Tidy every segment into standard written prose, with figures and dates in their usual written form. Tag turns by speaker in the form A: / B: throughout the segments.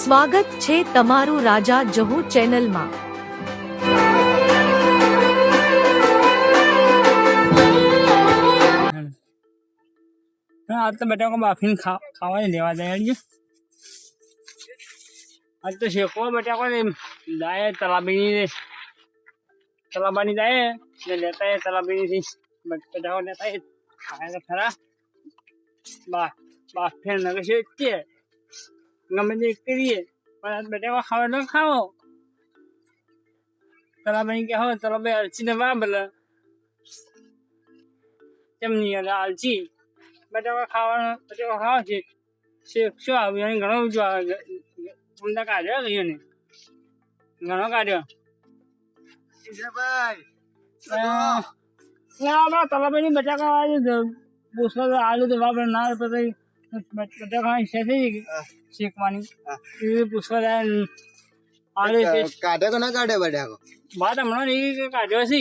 A: સ્વાગત છે તમારું રાજા જહુ ચેનલમાં।
B: आज तो बेटा को बाफिन खावा लेवा जाए। आज तो शेको बेटा को जाए तलाबानी जाए लेता है तलाबानी थी बेटा को लेता है खाएगा खरा बाफिन नगर से गमे करिए पर आज बेटा को खावा न खाओ तलाबानी क्या हो तलाबे अलची ने बोला चमनी अलची बेटा खावा છે શેક શું આવ્યું ઘણો ઊંડા કાઢ્યો ગયો ને ઘણો કાઢ્યો તલાભાઈ બટાકા પૂછવા આલુ તો બાપરે ના પછી બટાકા શેકવાની એ પૂછવા જાય આલુ
C: કાઢ્યો કે ના કાઢ્યો બટાકો
B: વાત હમણાં એ કાઢ્યો છે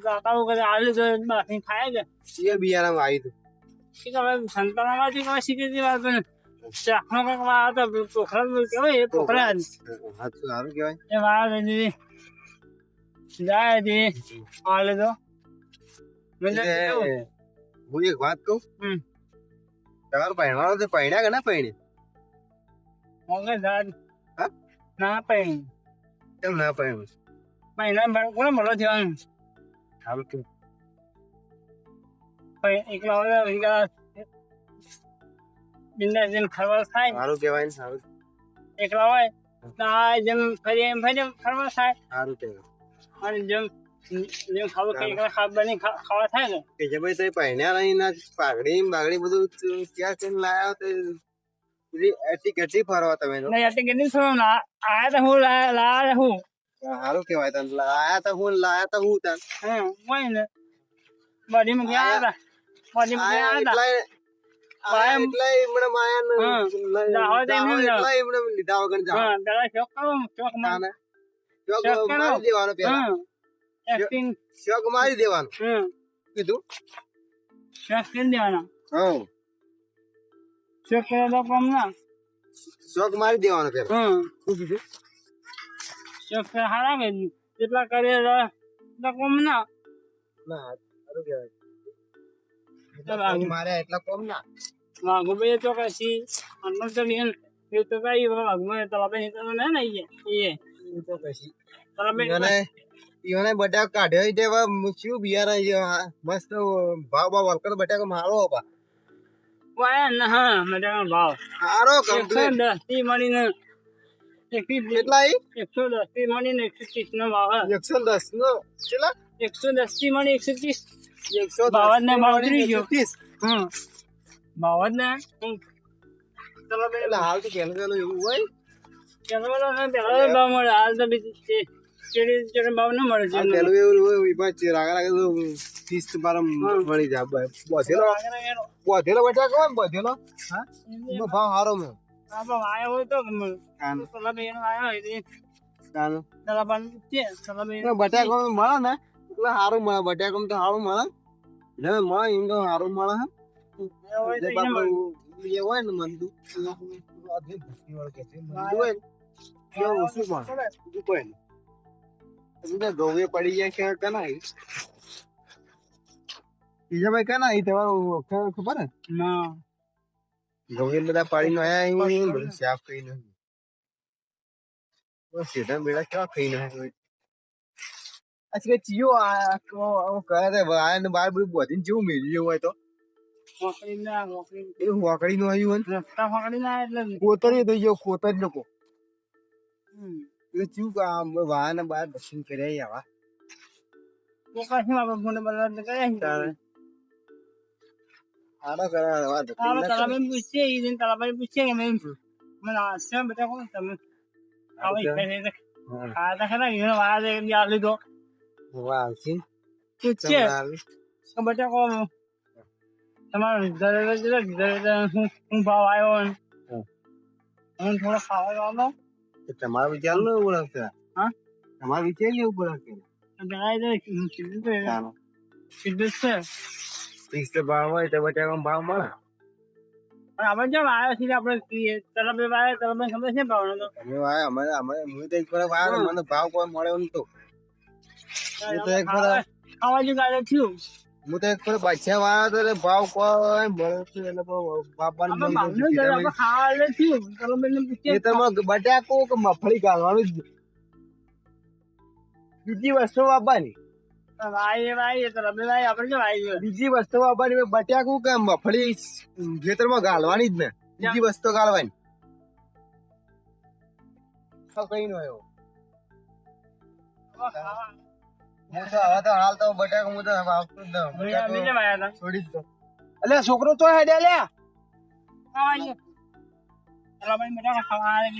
B: કાકાઓ કરે આલુ તો બાફી ખાય છે
C: એ બિયારામાં આવી હતું
B: સંતાનામાંથી કોઈ શીખી વાત ચાખનો કંઈક વાત પોખરા કેવાય એ પોખરા
C: સારું કહેવાય
B: એ વાત દીદી જાય દીદી આલે તો
C: હું એક વાત કહું તમારું પહેણવાનો તો પહેણ્યા કે ના પહેણે
B: મોગે દાદ ના પહેણ
C: કેમ ના પહેણ
B: પહેણા કોને મળો થયો
C: સારું કેવું
B: એકલા બિંદા જેમ ફરવા થાય
C: સારું કહેવાય ને સારું
B: એકલા હોય જેમ ફરી એમ ફરવા થાય
C: સારું કહેવાય
B: અને જેમ ખાવું એકલા ખાવા થાય ને
C: કે જે ભાઈ તો પહેણ્યા નહીં ના પાઘડી બાગડી બધું ક્યાં છે લાયા તો એટી કેટલી ફરવા તમે
B: નહીં એટી કેટલી ફરવા આયા તો હું લાયા હું
C: સારું કહેવાય તને લાયા તો હું તને
B: હોય ને બડીમાં ગયા હતા બડીમાં ગયા હતા
C: શોક મારી દેવાનું કીધું
B: શોક કરી દેવાના શોક કરે તો કમ ના
C: શોક મારી દેવાનો પેલા શું કીધું
B: શોક હારા કે જેટલા કરીએ તો કમ ના
C: સારું કહેવાય મારે એટલા કોમ ના
B: વાઘુભાઈ તો કશી અન્નો તો બેન એ તો કઈ વાઘુભાઈ તલાબે નીકળતો ને એ
C: તો કશી
B: તલાબે
C: ઈવને બટાકા કાઢ્યો દેવા શું બિયારા મસ્ત ભાવ વલકર બટાકા મારો આપા
B: વાયા ના હા બટાકા ભાવ
C: સારો કમ્પ્લીટ
B: 110 થી મળીને
C: કેટલા
B: 110 થી મળીને 130 નો ભાવ
C: 110 નો કેટલા
B: 110 થી મળી 130
C: 152
B: ને ભાવ ઉતરી ગયો 52 ને તલાબે
C: એટલે હાલ તો કેમ એવું હોય
B: પેલા ભાવ મળે હાલ તો બીજી ચેડી ભાવ ન મળે છે
C: પેલું એવું હોય પાછી રાગા તો 30 બાર મળી જાય બોધેલો બટાકો હોય બોધેલો હા એનો ભાવ સારો મે
B: આયો હોય તો તલાબે એનો આયો હોય
C: ચાલો
B: તલાબન છે તલાબે
C: બટાકો મળે ને એટલે સારું મળે બટાકો તો સારું મળે એટલે મળે એમ તો સારું મળે એ હોય ને મંદુ ગૌએ પડી જાય કે ના બીજા ભાઈ કે ના તમારું ખબર ને
B: ના
C: ગૌએ બધા પાડી નો આયા બધું સાફ કરી નાખ્યું સીધા બેડા કેવા ખાઈ નાખ્યો આજકાલ ચિયો કરે આયા ને બાર બધું બોધીને જેવું મેળ્યું જેવું હોય તો વાકડી નું આવ્યું
B: રસ્તા ફકડી ના એટલે
C: કોતરી તો ગયો કોતરી લોકો ચું વાહન બાર દર્શન કર્યા આવા
B: તો કશું આપણે ફોન બદલા કર્યા
C: આનો કરવા
B: તલાબે પૂછીએ એ દિન તલાબે પૂછીએ કે મેં મને આશ્રમ બેટા કોણ તમે ખાતા ખરા એનો વાર આ લીધો
C: વાવસી
B: પૂછીએ બેટા કોણ તમારો હું ભાવ આવ્યો હું થોડો ખાવા જવાનો
C: તમારા વિચાર નો ઓળખશે
B: હા
C: તમારા વિચાર ને ઉપર
B: સીધું છે
C: ફિક્સ ભાવ હોય તો બટાકા ભાવ મળે
B: આપણે જેમ આવ્યા છીએ આપણે તરફ આવ્યા તરફ ખબર છે ભાવનો તો
C: અમે વાય અમારે હું તો એક ફરક વાય મને ભાવ કોઈ મળ્યો નતો હું તો એક ફરક
B: ખાવા જેવું ગાડે થયું
C: હું તો એક ફરક બાદશાહ વાયો તો એટલે ભાવ કોઈ મળ્યો નથી એટલે બાપાને
B: આપણે ભાવનો જ આપણે ખાવા એટલે થયું તરફ એને પૂછીએ
C: ખેતરમાં બટાકો કે મગફળી ગાળવાનું જ બીજી વસ્તુ વાપવાની
B: વાય તરફ વાય આપણે કેમ આવી ગયો
C: બીજી વસ્તુ વાપવાની બટાકું કે મગફળી ખેતરમાં ગાળવાની જ ને બીજી વસ્તુ ગાળવાની કઈ નો આવ્યો હું તો હવે તો હાલ તો બટાકો હું તો વાવતો જ ન બટાકો છોડી જ દો એટલે છોકરો તો હેડે લે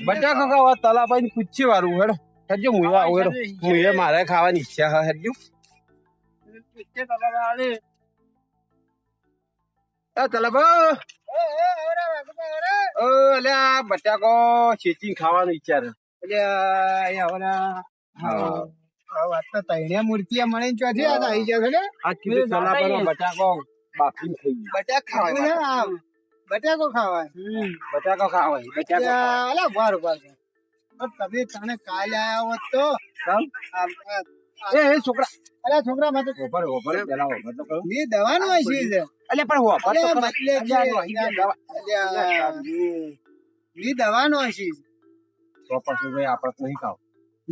D: બટાકા ખાવા તલાભાઈ પૂછી વાળું હેડો હેડજો મુયા હેડો મુએ મારે ખાવાની ઈચ્છા હે હેડજો તલાભા એટલે આ બટાકો ચેચી ખાવાનું ઈચ્છા છે
C: એટલે વાત તો તૈણે મૂર્તિ મળે ચોથી આ આવી જશે ને
D: આ કીધું તલાભાનો બટાકો બાફીને ખાઈ
C: બટાકા ખાવાય બટાકો ખાવાય
D: બટાકો ખાવાય બટાકો
C: અલા વાર તમે તને કાલે આયા હોત તો
D: એ છોકરા
C: અલા છોકરા માં તો
D: ઓપર પેલા ઓપર તો કહો
C: એ દવાનું હોય છે
D: એટલે પણ ઓપર તો
C: એ દવાનું હોય છે
D: ઓપર તો ભાઈ આપણે નહીં ખાવ
C: એ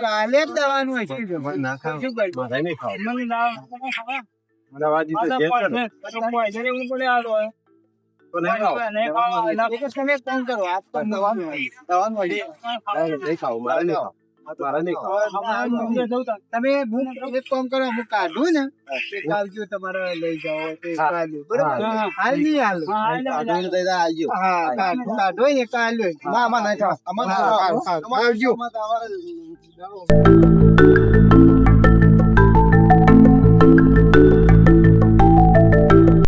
C: કાલે જ દવાનું હોય છે
D: ના ખાવ મારે નહીં ખાવ મને વાજી તો જે તો નહીં ખાવ
C: તમે કોણ કરો આજ તો દવાનું હોય
D: નહીં ખાવ મારે નહીં ખાવ મારે નહીં ખાવ
C: તમે એક કામ કરો હું કાઢું ને એ કાલજો તમારે લઈ જાઓ તે કાઢ્યું બરોબર હાલ નહીં હાલ હા કાઢો ને કાઢ્યો ના નહીં ખાવ અમારે